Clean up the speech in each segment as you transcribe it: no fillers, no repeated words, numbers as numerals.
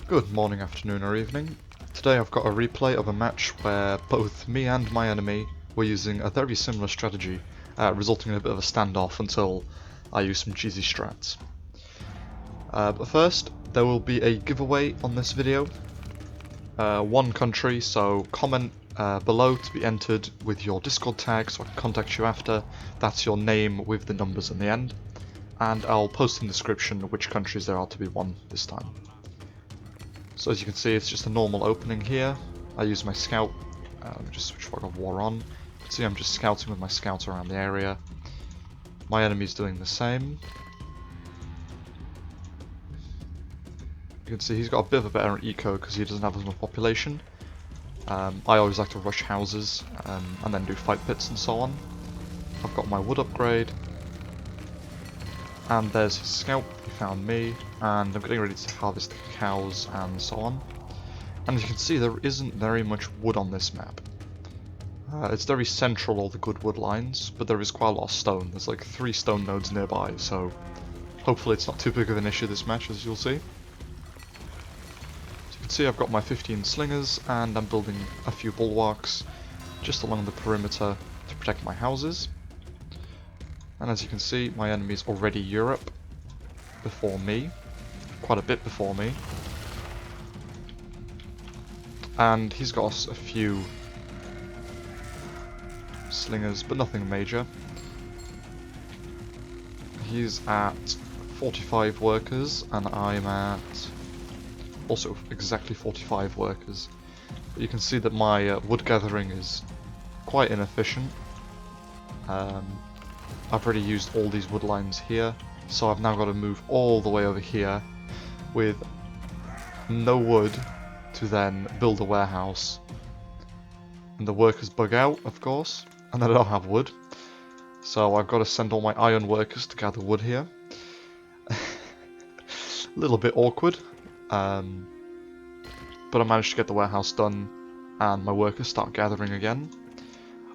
Good morning, afternoon or evening. Today I've got a replay of a match where both me and my enemy were using a very similar strategy, resulting in a bit of a standoff until I used some cheesy strats. But first, there will be a giveaway on this video. One country, so comment below to be entered with your Discord tag so I can contact you after. That's your name with the numbers in the end. And I'll post in the description which countries there are to be won this time. So as you can see, it's just a normal opening here. I use my scout. Let me just switch Fog of War on. You can see I'm just scouting with my scouts around the area. My enemy's doing the same. You can see he's got a bit of a better eco because he doesn't have as much population. I always like to rush houses and then do fight pits and so on. I've got my wood upgrade. And there's his scout, he found me, and I'm getting ready to harvest the cows and so on. And as you can see, there isn't very much wood on this map. It's very central, all the good wood lines, but there is quite a lot of stone. There's like 3 stone nodes nearby, so hopefully it's not too big of an issue this match, as you'll see. As you can see, I've got my 15 slingers, and I'm building a few bulwarks just along the perimeter to protect my houses. And as you can see, my enemy's already Europe before me, quite a bit before me. And he's got a few slingers, but nothing major. He's at 45 workers, and I'm at also exactly 45 workers. But you can see that my wood gathering is quite inefficient. I've already used all these wood lines here, so I've now got to move all the way over here with no wood to then build a warehouse. And the workers bug out, of course, and then I don't have wood. So I've got to send all my iron workers to gather wood here. A little bit awkward, but I managed to get the warehouse done and my workers start gathering again.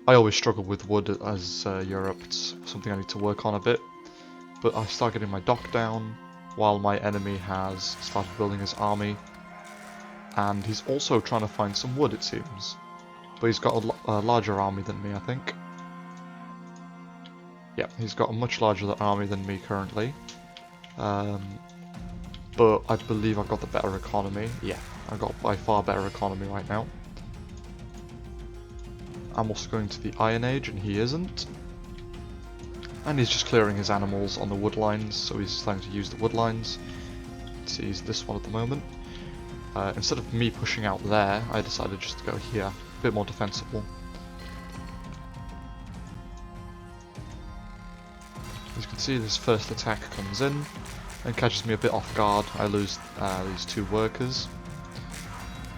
I always struggle with wood as Europe, it's something I need to work on a bit. But I start getting my dock down while my enemy has started building his army. And he's also trying to find some wood, it seems. But he's got a larger army than me, I think. Yeah, he's got a much larger army than me currently. But I believe I've got the better economy. Yeah, I've got by far better economy right now. I'm also going to the Iron Age, and he isn't. And he's just clearing his animals on the wood lines, so he's starting to use the wood lines. See, he's this one at the moment. Instead of me pushing out there, I decided just to go here, a bit more defensible. As you can see, this first attack comes in and catches me a bit off guard. I lose these 2 workers.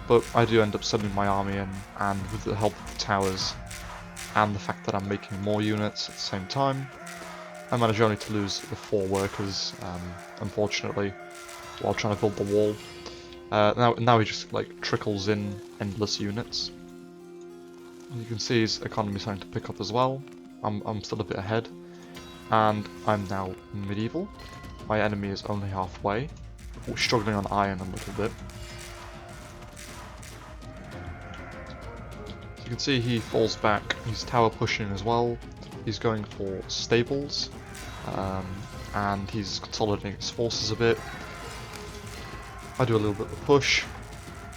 But I do end up sending my army in, and with the help of the towers and the fact that I'm making more units at the same time, I manage only to lose the 4 workers, unfortunately, while trying to build the wall. Now he just like trickles in endless units. And you can see his economy starting to pick up as well. I'm still a bit ahead, and I'm now medieval. My enemy is only halfway, struggling on iron a little bit. You can see he falls back, he's tower pushing as well, he's going for stables, and he's consolidating his forces a bit. I do a little bit of a push,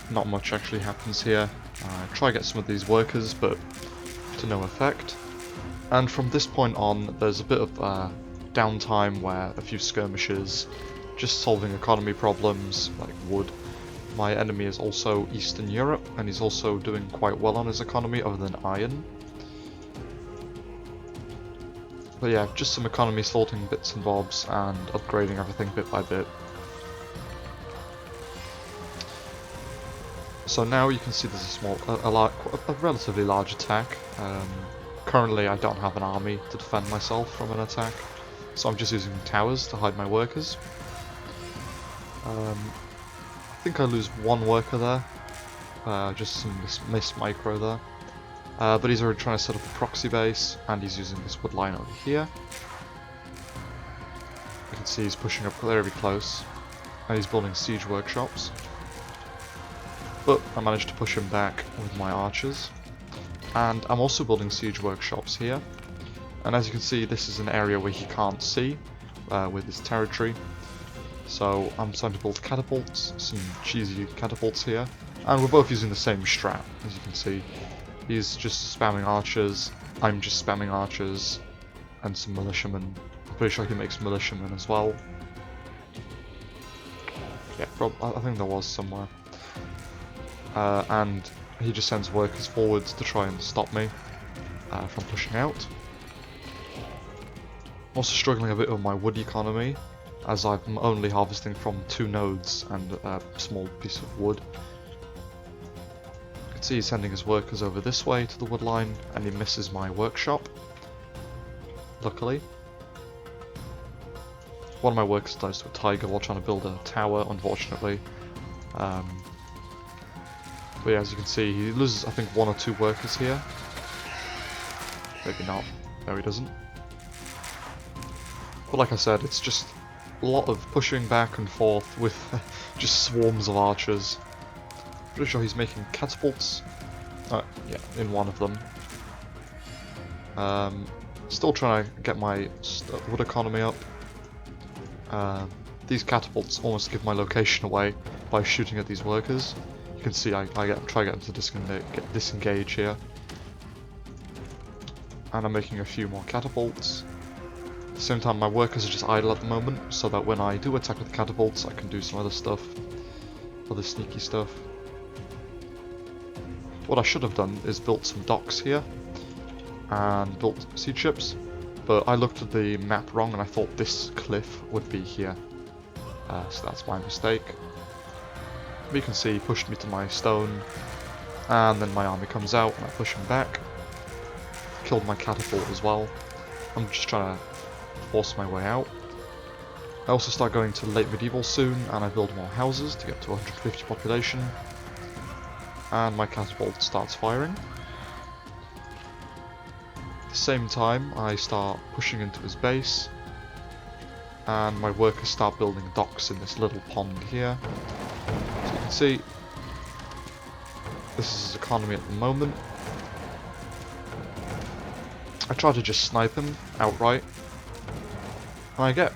not much actually happens here. I try to get some of these workers, but to no effect. And from this point on, there's a bit of downtime where a few skirmishes, just solving economy problems like wood. My enemy is also Eastern Europe, and he's also doing quite well on his economy other than iron. But yeah, just some economy sorting bits and bobs and upgrading everything bit by bit. So now you can see there's a relatively large attack. Currently I don't have an army to defend myself from an attack, so I'm just using towers to hide my workers. I think I lose 1 worker there, just some missed micro there. But he's already trying to set up a proxy base, and he's using this wood line over here. You can see he's pushing up very close, and he's building siege workshops. but I managed to push him back with my archers. And I'm also building siege workshops here. And as you can see, this is an area where he can't see with his territory. So I'm starting to build catapults, some cheesy catapults here. And we're both using the same strat, as you can see. He's just spamming archers, I'm just spamming archers, and some militiamen. I'm pretty sure he makes militiamen as well. Yeah, I think there was somewhere. And he just sends workers forwards to try and stop me from pushing out. I'm also struggling a bit with my wood economy, as I'm only harvesting from 2 nodes and a small piece of wood. You can see he's sending his workers over this way to the wood line, and he misses my workshop, luckily. One of my workers dies to a tiger while trying to build a tower, unfortunately. But yeah, as you can see, he loses, I think, 1 or 2 workers here. Maybe not. No, he doesn't. But like I said, it's just a lot of pushing back and forth with just swarms of archers. Pretty sure he's making catapults. Yeah, in one of them. Still trying to get my wood economy up. These catapults almost give my location away by shooting at these workers. You can see I try to get them to disengage here. And I'm making a few more catapults. At the same time, my workers are just idle at the moment, so that when I do attack with catapults, I can do some other stuff. Other sneaky stuff. What I should have done is built some docks here. And built siege ships. But I looked at the map wrong and I thought this cliff would be here. So that's my mistake. But you can see he pushed me to my stone. And then my army comes out and I push him back. Killed my catapult as well. I'm just trying to force my way out. I also start going to late medieval soon, and I build more houses to get to 150 population. And my catapult starts firing. At the same time, I start pushing into his base. And my workers start building docks in this little pond here. So you can see, this is his economy at the moment. I try to just snipe him outright. And I get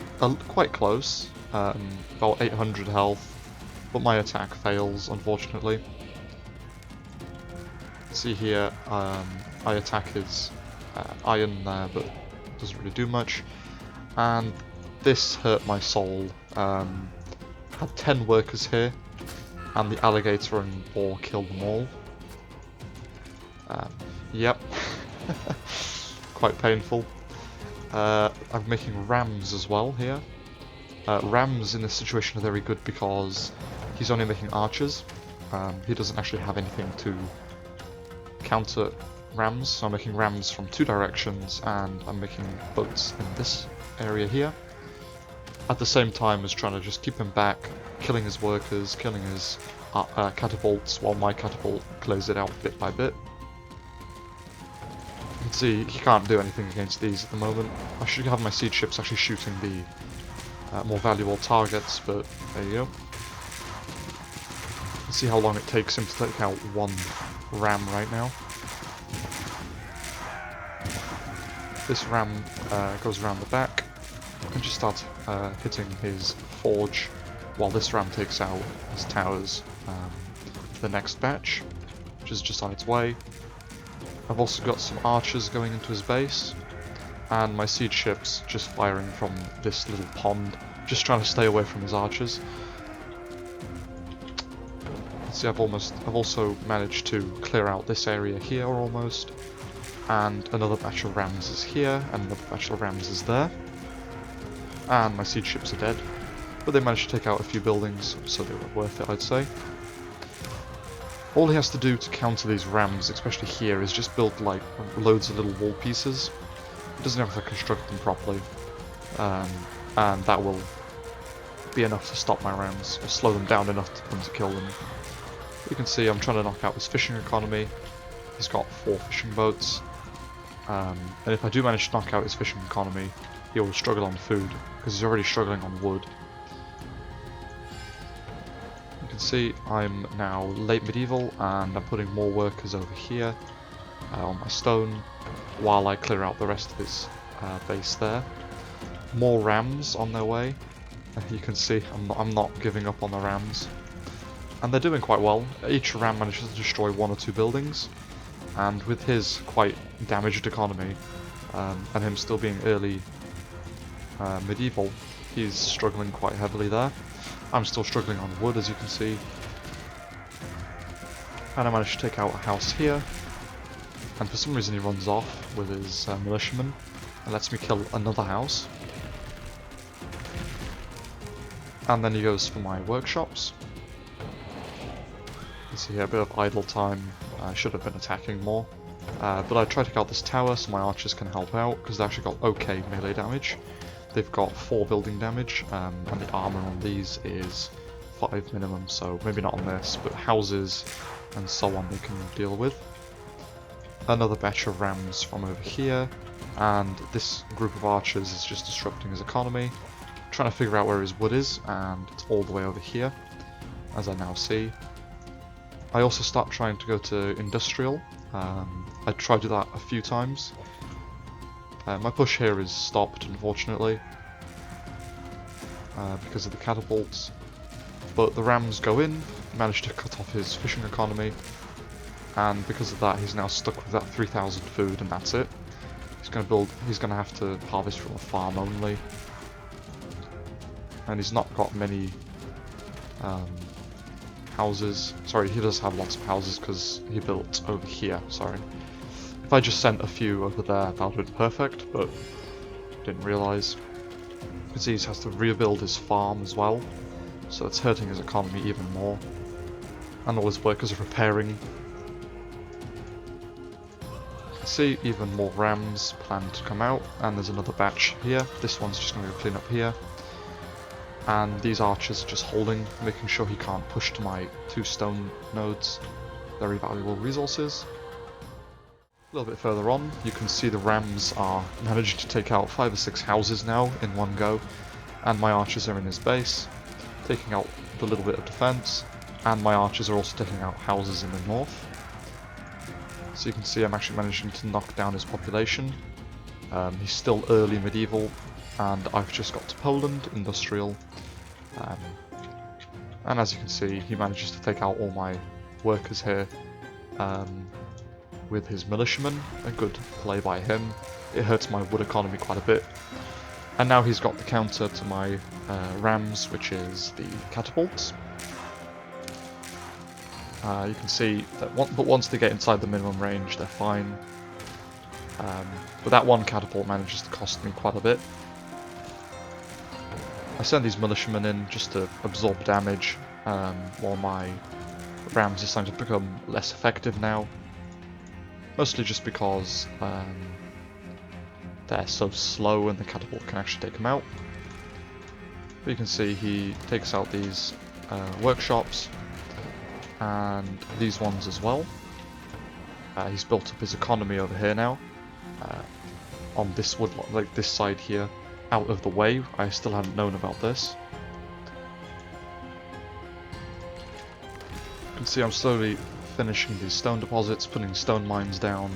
quite close, about 800 health, but my attack fails, unfortunately. See here, I attack his iron there, but it doesn't really do much. And this hurt my soul. Had 10 workers here, and the alligator and boar killed them all. Yep. Quite painful. I'm making rams as well here. Rams in this situation are very good because he's only making archers. He doesn't actually have anything to counter rams, so I'm making rams from 2 directions, and I'm making boats in this area here. At the same time as trying to just keep him back, killing his workers, killing his catapults, while my catapult closes it out bit by bit. You can see he can't do anything against these at the moment. I should have my siege ships actually shooting the more valuable targets, but there you go. You can see how long it takes him to take out 1 ram right now. This ram goes around the back and just starts hitting his forge, while this ram takes out his towers for the next batch, which is just on its way. I've also got some archers going into his base, and my siege ships just firing from this little pond, just trying to stay away from his archers. See, I've also managed to clear out this area here almost, and another batch of rams is here, and another batch of rams is there, and my siege ships are dead, but they managed to take out a few buildings, so they were worth it, I'd say. All he has to do to counter these rams, especially here, is just build like loads of little wall pieces. He doesn't have to construct them properly, and that will be enough to stop my rams, or slow them down enough for them to kill them. You can see I'm trying to knock out his fishing economy. He's got 4 fishing boats, and if I do manage to knock out his fishing economy, he will struggle on food, because he's already struggling on wood. You can see, I'm now late medieval, and I'm putting more workers over here on my stone, while I clear out the rest of his base there. More rams on their way. You can see I'm not giving up on the rams. And they're doing quite well. Each ram manages to destroy 1 or 2 buildings, and with his quite damaged economy, and him still being early medieval, he's struggling quite heavily there. I'm still struggling on wood, as you can see. And I managed to take out a house here, and for some reason he runs off with his militiamen and lets me kill another house. And then he goes for my workshops. You see here, a bit of idle time. I should have been attacking more. But I tried to take out this tower so my archers can help out, because they actually got okay melee damage. They've got 4 building damage, and the armor on these is 5 minimum, so maybe not on this, but houses and so on they can deal with. Another batch of rams from over here, and this group of archers is just disrupting his economy, trying to figure out where his wood is, and it's all the way over here, as I now see. I also start trying to go to industrial. I tried to do that a few times. My push here is stopped, unfortunately, because of the catapults. But the rams go in, manage to cut off his fishing economy, and because of that he's now stuck with that 3,000 food, and that's it. He's going to have to harvest from a farm only. And he's not got many houses. Sorry, he does have lots of houses because he built over here, sorry. If I just sent a few over there, that would have been perfect, but didn't realise. You can see he has to rebuild his farm as well, so it's hurting his economy even more. And all his workers are repairing. You can see even more rams plan to come out, and there's another batch here. This one's just going to go clean up here. And these archers are just holding, making sure he can't push to my 2 stone nodes. Very valuable resources. A little bit further on, you can see the rams are managing to take out 5 or 6 houses now in one go, and my archers are in his base, taking out the little bit of defense, and my archers are also taking out houses in the north. So you can see I'm actually managing to knock down his population. He's still early medieval, and I've just got to Poland, industrial, and as you can see he manages to take out all my workers here with his militiamen. A good play by him. It hurts my wood economy quite a bit, and now he's got the counter to my rams, which is the catapults. You can see that but once they get inside the minimum range they're fine, but that one catapult manages to cost me quite a bit. I send these militiamen in just to absorb damage, while my rams are starting to become less effective now. Mostly just because they're so slow and the catapult can actually take them out. But you can see he takes out these workshops, and these ones as well. He's built up his economy over here now, on this wood, like this side here. Out of the way. I still hadn't known about this. You can see I'm slowly finishing these stone deposits, putting stone mines down,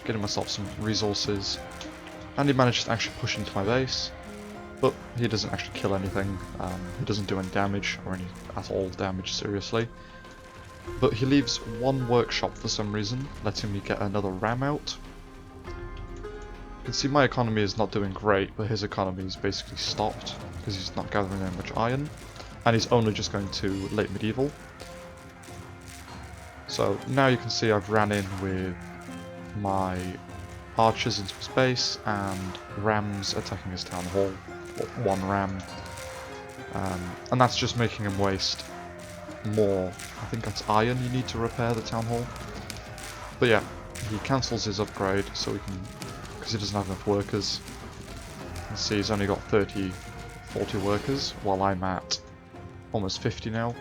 getting myself some resources, and he managed to actually push into my base, but he doesn't actually kill anything. He doesn't do any damage, or any at all damage, seriously. But he leaves 1 workshop for some reason, letting me get another ram out. You can see my economy is not doing great, but his economy is basically stopped because he's not gathering that much iron, and he's only just going to late medieval. So now you can see I've ran in with my archers into his base and rams attacking his town hall, or 1 ram, and that's just making him waste more. I think that's iron you need to repair the town hall. But yeah, he cancels his upgrade so we can, because he doesn't have enough workers. You can see he's only got 40 workers, while I'm at almost 50 now.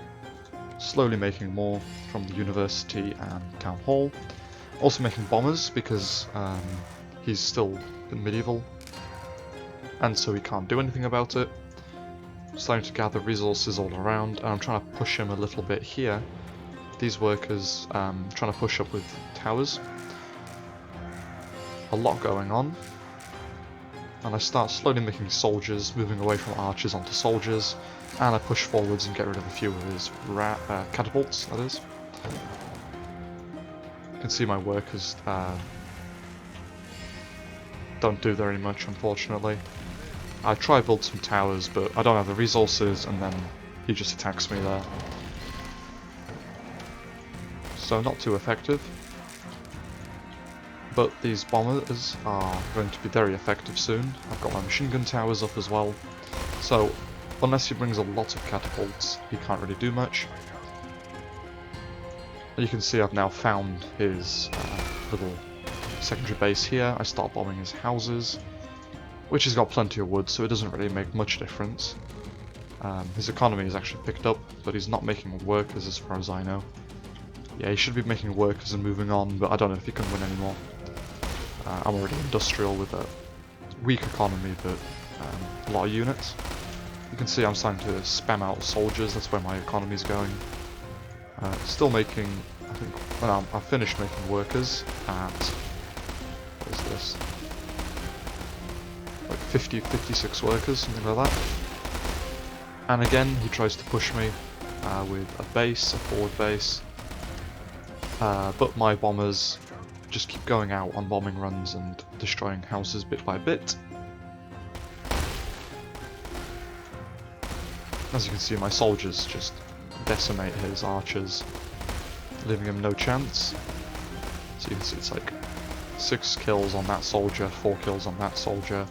Slowly making more from the university and town hall. Also making bombers because he's still in medieval, and so he can't do anything about it. starting to gather resources all around, and I'm trying to push him a little bit here. These workers trying to push up with towers. A lot going on. And I start slowly making soldiers, moving away from archers onto soldiers, and I push forwards and get rid of a few of his catapults, that is. You can see my workers don't do very much, unfortunately. I try to build some towers, but I don't have the resources, and then he just attacks me there. So not too effective. But these bombers are going to be very effective soon. I've got my machine gun towers up as well. So unless he brings a lot of catapults, he can't really do much. And you can see I've now found his little secondary base here. I start bombing his houses, which has got plenty of wood, so it doesn't really make much difference. His economy has actually picked up, but he's not making workers as far as I know. Yeah, he should be making workers and moving on, but I don't know if he can win anymore. I'm already industrial with a weak economy, but a lot of units. You can see I'm starting to spam out soldiers, that's where my economy's going. Still making, I think, well, I've finished making workers at, what is this? Like 56 workers, something like that. And again, he tries to push me with a base, a forward base. But my bombers just keep going out on bombing runs and destroying houses bit by bit. As you can see, my soldiers just decimate his archers, leaving him no chance. So you can see it's like 6 kills on that soldier, 4 kills on that soldier.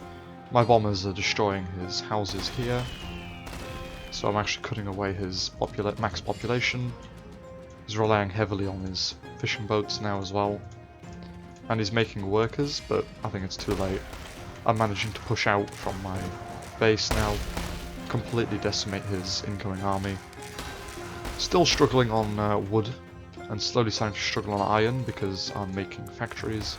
My bombers are destroying his houses here, so I'm actually cutting away his max population. He's relying heavily on his fishing boats now as well. And he's making workers, but I think it's too late. I'm managing to push out from my base now, completely decimate his incoming army. Still struggling on wood, and slowly starting to struggle on iron because I'm making factories.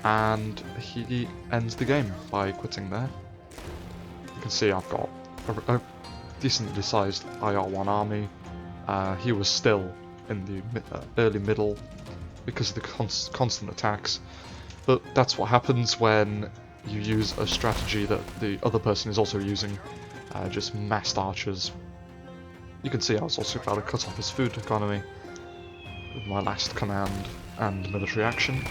And he ends the game by quitting there. You can see I've got a decently sized IR1 army. He was still in the early middle because of the constant attacks, but that's what happens when you use a strategy that the other person is also using, just massed archers. You can see I was also about to cut off his food economy with my last command and military action.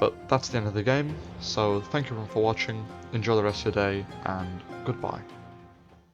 But that's the end of the game, so thank you everyone for watching, enjoy the rest of your day, and goodbye.